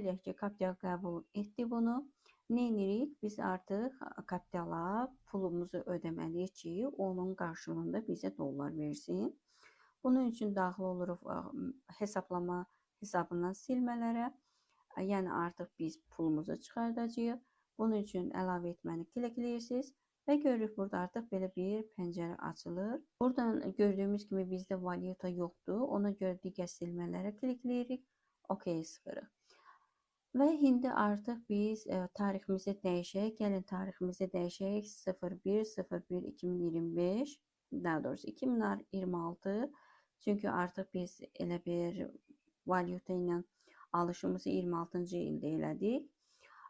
eləyək ki, kapital qəbul etdi bunu. Nə edirik? Biz artıq kapitala pulumuzu ödəməliyik ki, onun qarşılığında bizə dollar versin. Bunun üçün daxil oluruq hesablama hesabından silmələrə. Yəni artıq biz pulumuzu çıxardacağıq. Bunun üçün əlavə etməni klikləyirsiniz və görürük burada artıq belə bir pəncərə açılır. Buradan gördüyümüz kimi bizdə valyuta yoxdur. Ona görə digər silmələrə klikləyirik. OK sıxırıq. Və indi artıq biz tariximizi dəyişək. Gəlin tariximizi dəyişək. 01/01/2025, daha doğrusu 2026. Çünki artıq biz elə bir valyuta ilə alışımızı 26-cı ildə elədik.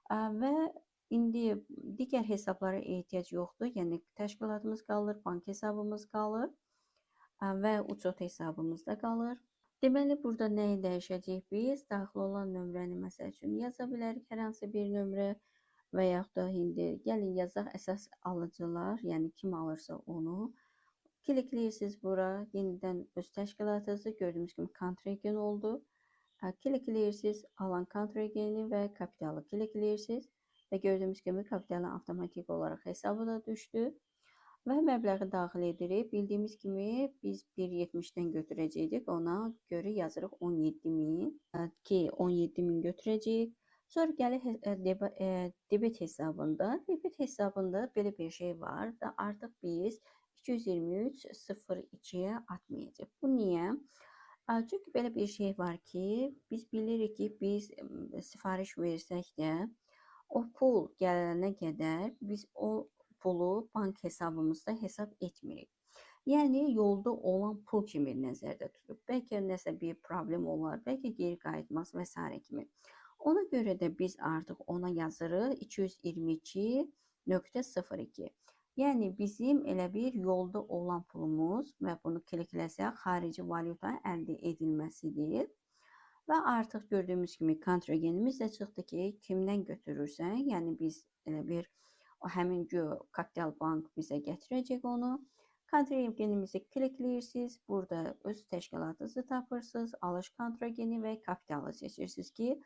Və indi digər hesablara ehtiyac yoxdur. Yəni təşkilatımız qalır, bank hesabımız qalır və uçot hesabımız da qalır. Deməli, burada nəyi dəyişəcəyik biz? Daxil olan nömrəni məsəl üçün yaza bilərik, hər hansı bir nömrə və yaxud da indi gəlin yazaq əsas alıcılar, yəni kim alırsa onu. Klikləyirsiniz bura, yenidən öz təşkilatınızı gördüyümüz kimi country oldu. Klikləyirsiniz alan country və kapitalı klikləyirsiniz və gördüyümüz kimi kapitalın avtomatik olaraq hesabı da düşdü. Və məbləği daxil edirik. Bildiyimiz kimi biz 1.70-dən götürəcəydik. Ona görə yazırıq 17.000 ki 17.000 götürəcəyik. Sonra gəlir debet hesabında. Debet hesabında belə bir şey var. Artıq biz 223.02-yə atmayacaq. Bu niyə? Çünki belə bir şey var ki, biz bilirik ki, biz sifariş versək də o pul gələnə qədər biz o pulu bank hesabımızda hesab etmirik. Yəni yolda olan pul kimi nəzərdə tutub. Bəlkə nəsə bir problem olar, bəlkə geri qayıtmaz və s. kimi. Ona görə də biz artıq ona yazırıq 222.02. Yəni bizim elə bir yolda olan pulumuz və bunu klikləsək xarici valyuta əldə edilməsidir. Və artıq gördüyümüz kimi kontragenimiz də çıxdı ki, kimdən götürürsən, yəni biz elə bir həmin kapital bank bizə gətirəcək onu. Kontragenimizi klikləyirsiniz, burada öz təşkilatınızı tapırsınız, alış kontrageni və kapitalı seçirsiniz ki,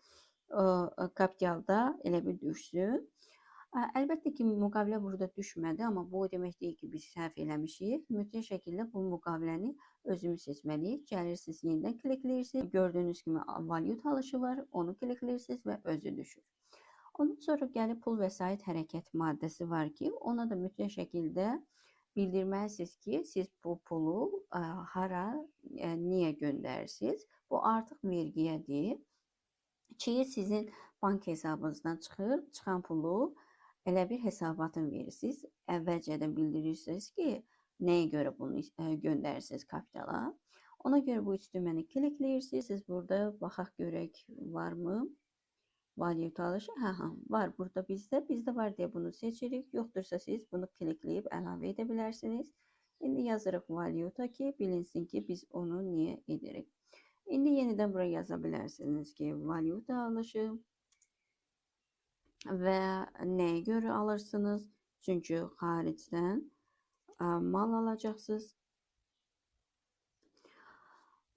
kapitalda elə bir düşsün. Əlbəttə ki, müqavilə burada düşmədi, amma bu demək deyil ki, biz səhv eləmişik. Mütləq şəkildə bu müqaviləni özümüz seçməliyik. Gəlirsiniz, yenidən klikləyirsiniz. Gördüyünüz kimi valyuta alışı var, onu klikləyirsiniz və özü düşür. Ondan sonra gəlib pul vəsait hərəkət maddəsi var ki, ona da mütləq şəkildə bildirməlisiniz ki, siz bu pulu hara, niyə göndərirsiniz. Bu artıq vergiyədir ki, sizin bank hesabınızdan çıxan pulu elə bir hesabatın verirsiniz. Əvvəlcədən bildirirsiniz ki, nəyə görə bunu göndərirsiniz kapitala. Ona görə bu üç düyməni klikləyirsiniz. Siz burada baxaq görək varmı? Valyuta alışı. Var burada bizdə. Bizdə var deyə bunu seçirik. Yoxdursa siz bunu klikləyib əlavə edə bilərsiniz. İndi yazırıq valyuta ki, bilinsin ki, biz onu niyə edirik. İndi yenidən buraya yaza bilərsiniz ki, valyuta alışı və nəyə görə alırsınız? Çünki xaricdən mal alacaqsınız.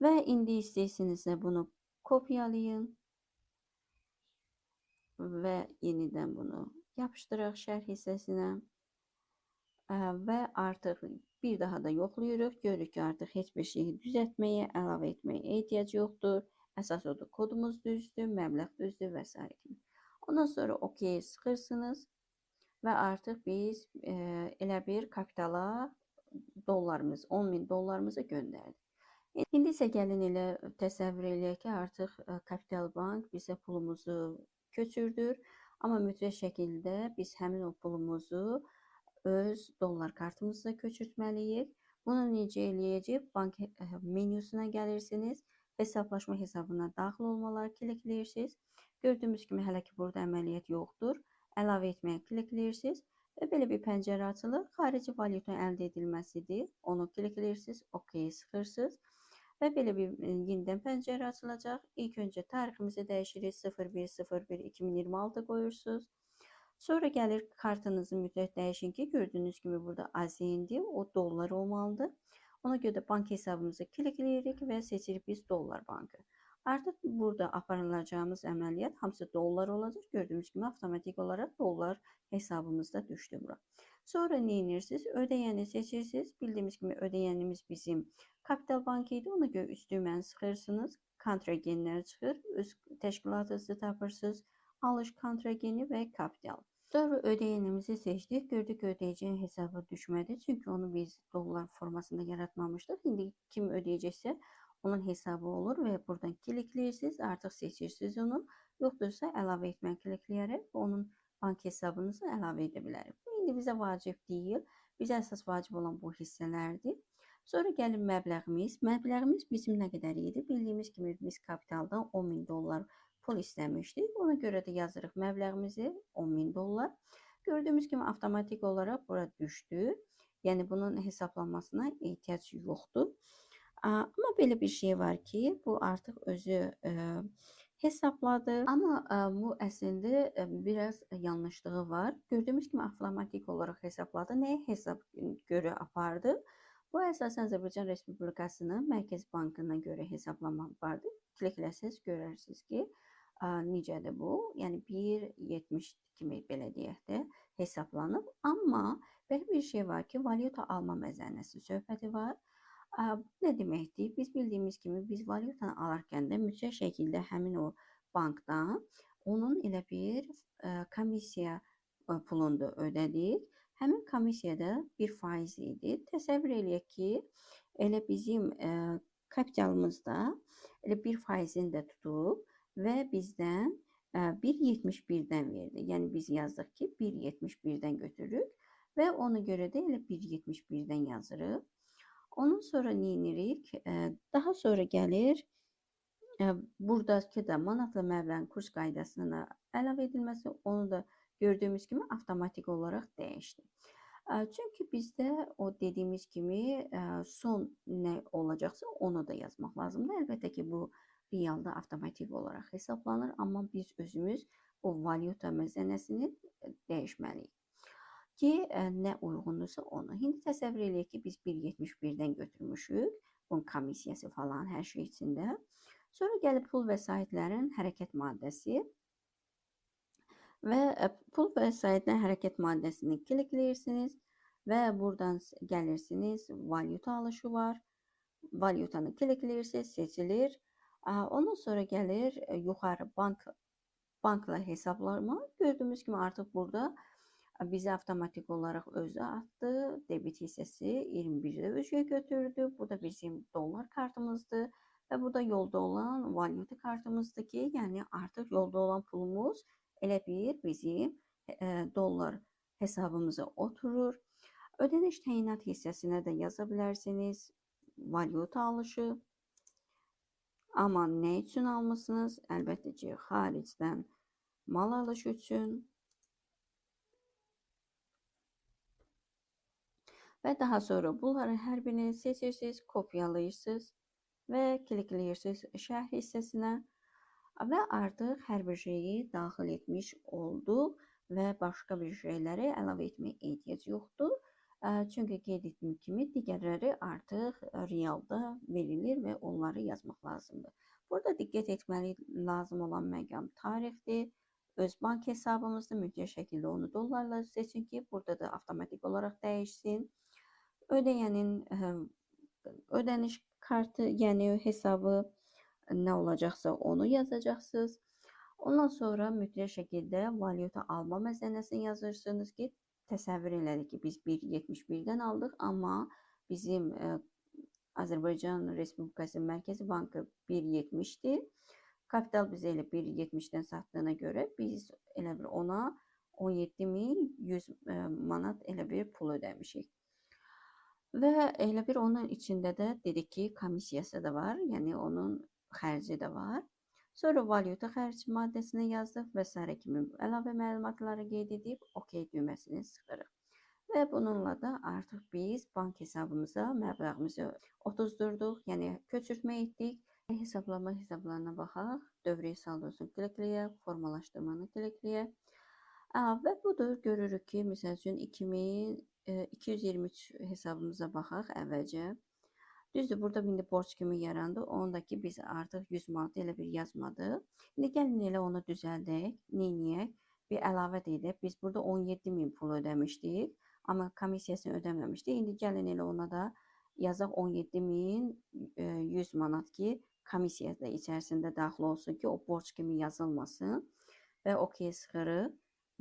Və indi istəyirsinizsə bunu kopyalayın və yenidən bunu yapışdıraq şərh hissəsinə və artıq bir daha da yoxlayırıq. Görürük ki, artıq heç bir şeyi düzəltməyə, əlavə etməyə ehtiyac yoxdur. Əsas odur, kodumuz düzdür, məbləğ düzdür və s. kimi. Ondan sonra OK sıxırsınız və artıq biz elə bir kapitala dollarımız, 10.000 dollarımızı göndərdik. İndi isə gəlin elə təsəvvür eləyək ki, artıq kapital bank bizə pulumuzu köçürdür. Amma mütləq şəkildə biz həmin o pulumuzu öz dollar kartımıza köçürtməliyik. Bunu necə eləyəcək? Bank menyusuna gəlirsiniz. Hesablaşma hesabına daxil olmaları klikləyirsiniz. Gördüyümüz kimi hələ ki burada əməliyyat yoxdur. Əlavə etməyə klikləyirsiniz və belə bir pəncərə açılır. Xarici valyuta əldə edilməsidir. Onu klikləyirsiniz, OK sıxırsınız və belə bir yenidən pəncərə açılacaq. İlk öncə tariximizi dəyişirik, 01/01/2026 qoyursunuz. Sonra gəlir kartınızı mütləq dəyişin ki, gördüyünüz kimi burada AZN-dir, o dollar olmalıdır. Ona görə də bank hesabımızı klikləyirik və seçirik biz dollar bankı. Artıq burada aparılacağımız əməliyyat hamısı dollar olacaq. Gördüyümüz kimi avtomatik olaraq dollar hesabımızda düşdü bura. Sonra nə edirsiniz? Ödəyəni seçirsiniz. Bildiyimiz kimi ödəyənimiz bizim Kapital Bank idi. Ona görə üst düyməni sıxırsınız. Kontragenlər çıxır. Öz təşkilatınızı tapırsınız. Alış kontrageni və kapital. Sonra ödəyənimizi seçdik. Gördük ödəyəcəyin hesaba düşmədi. Çünki onu biz dollar formasında yaratmamışdıq. İndi kim ödəyəcəksə onun hesabı olur və buradan klikləyirsiniz. Artıq seçirsiniz onu. Yoxdursa əlavə etməni klikləyərək onun bank hesabınızı əlavə edə bilərik. Bu indi bizə vacib deyil. Bizə əsas vacib olan bu hissələrdir. Sonra gəlir məbləğimiz. Məbləğimiz bizim nə qədər idi? Bildiyimiz kimi biz kapitaldan 10.000 dollar pul istəmişdik. Ona görə də yazırıq məbləğimizi 10.000 dollar. Gördüyümüz kimi avtomatik olaraq bura düşdü. Yəni bunun hesablanmasına ehtiyac yoxdur. Amma belə bir şey var ki, bu artıq özü hesabladı. Amma bu əslində biraz yanlışlığı var. Gördüyümüz kimi avtomatik olaraq hesabladı. Nəyə hesab görə apardı? Bu əsasən Azərbaycan Respublikasının Mərkəzi Bankına görə hesablama vardı. Klikləsəz görərsiniz ki, necədir bu? Yəni 1.70 kimi belə deyək də hesablanıb. Amma belə bir şey var ki, valyuta alma məzənnəsi söhbəti var. Bu nə deməkdir? Biz bildiyimiz kimi biz valyutanı alarkən də mütləq şəkildə həmin o bankdan onun elə bir komissiya pulunu ödədik. Həmin komissiyada 1% idi. Təsəvvür eləyək ki, elə bizim kapitalımızda elə 1%-ni də tutub və bizdən 1.71-dən verdi. Yəni biz yazdıq ki, 1.71-dən götürürük və ona görə də elə 1.71-dən yazırıq. Ondan sonra nə edirik? Daha sonra gəlir buradakı da manatla məbləğin kurs qaydasına əlavə edilməsi, onu da gördüyümüz kimi avtomatik olaraq dəyişdi. Çünki bizdə o dediyimiz kimi son nə olacaqsa onu da yazmaq lazımdır. Əlbəttə ki, bu realda avtomatik olaraq hesablanır, amma biz özümüz o valyuta məzənnəsini dəyişməliyik ki, nə uyğundursa onu. İndi təsəvvür eləyək ki, biz 1.71-dən götürmüşük. Bunun komissiyası falan hər şey içində. Sonra gəlib pul vəsaitlərin hərəkət maddəsi və pul vəsaitlərin hərəkət maddəsini klikləyirsiniz və buradan gəlirsiniz. Valyuta alışı var. Valyutanı klikləyirsiniz, seçilir. Ondan sonra gəlir yuxarı bankla hesablama. Gördüyümüz kimi artıq burada bizə avtomatik olaraq özü atdı. Debit hissəsi 21-də özüyə götürdü. Bu da bizim dollar kartımızdır və bu da yolda olan valyuta kartımızdır ki, yəni artıq yolda olan pulumuz elə bir bizim dollar hesabımıza oturur. Ödəniş təyinat hissəsinə də yaza bilərsiniz. Valyuta alışı. Amma nə üçün almışsınız? Əlbəttə ki, xaricdən mal alışı üçün. Və daha sonra bunları hər birini seçirsiniz, kopyalayırsınız və klikləyirsiniz şərh hissəsinə və artıq hər bir şeyi daxil etmiş olduq və başqa bir şeyləri əlavə etməyə ehtiyac yoxdur. Çünki qeyd etdiyim kimi digərləri artıq realda verilir və onları yazmaq lazımdır. Burada diqqət etməli lazım olan məqam tarixdir. Öz bank hesabımızda mütləq şəkildə onu dollarla seçin ki, burada da avtomatik olaraq dəyişsin. Ödəyənin ödəniş kartı, yəni hesabı nə olacaqsa onu yazacaqsınız. Ondan sonra mütləq şəkildə valyuta alma məzənnəsini yazırsınız ki, təsəvvür elədik ki, biz 1.71-dən aldıq, amma bizim Azərbaycan Respublikası Mərkəzi Bankı 1.70-dir. Kapital bizə elə 1.70-dən satdığına görə biz elə bir ona 17.100 manat elə bir pul ödəmişik. Və elə bir onun içində də dedik ki, komissiyası da var, yəni onun xərci də var. Sonra valyuta xərci maddəsini yazdıq və s. kimi əlavə məlumatları qeyd edib OK düyməsini sıxırıq. Və bununla da artıq biz bank hesabımıza məbləğimizi otuzdurduq, yəni köçürtmə etdik. Hesablarına baxaq, dövriyyə saldosunu klikləyək, formalaşdırmanı klikləyək. Və budur, görürük ki, məsəl üçün 2223 hesabımıza baxaq əvvəlcə. Düzdür, burada indi borc kimi yarandı. Ondakı biz artıq 100 manat elə bir yazmadıq. İndi gəlin elə onu düzəldək. Neyniyək? Bir əlavə də edək. Biz burada 17.000 pul ödəmişdik, amma komissiyasını ödəməmişdik. İndi gəlin elə ona da yazaq 17.100 manat ki, komissiya da içərisində daxil olsun ki, o borc kimi yazılmasın. Və OK sıxırıq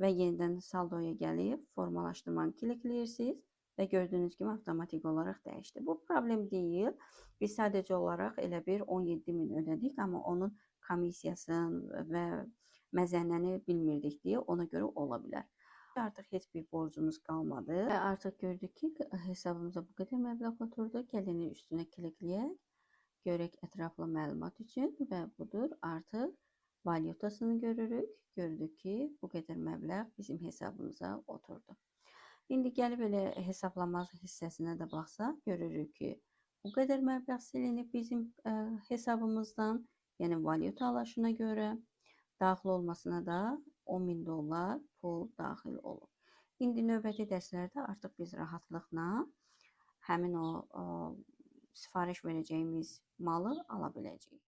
və yenidən saldoya gəlib formalaşdırmanı klikləyirsiniz və gördüyünüz kimi avtomatik olaraq dəyişdi. Bu problem deyil. Biz sadəcə olaraq elə bir 17.000 ödədik, amma onun komissiyasını və məzənnəni bilmirdik deyə ona görə ola bilər. Artıq heç bir borcumuz qalmadı və artıq gördük ki, hesabımıza bu qədər məbləğ oturdu. Gəlin üstünə klikləyək, görək ətraflı məlumat üçün və budur artıq valyutasını görürük. Gördük ki, bu qədər məbləğ bizim hesabımıza oturdu. İndi gəlib elə hesablama hissəsinə də baxsaq, görürük ki, bu qədər məbləğ silinib bizim hesabımızdan, yəni valyuta alışına görə daxil olmasına da 10.000 dollar pul daxil olub. İndi növbəti dərslərdə artıq biz rahatlıqla həmin o sifariş verəcəyimiz malı ala biləcəyik.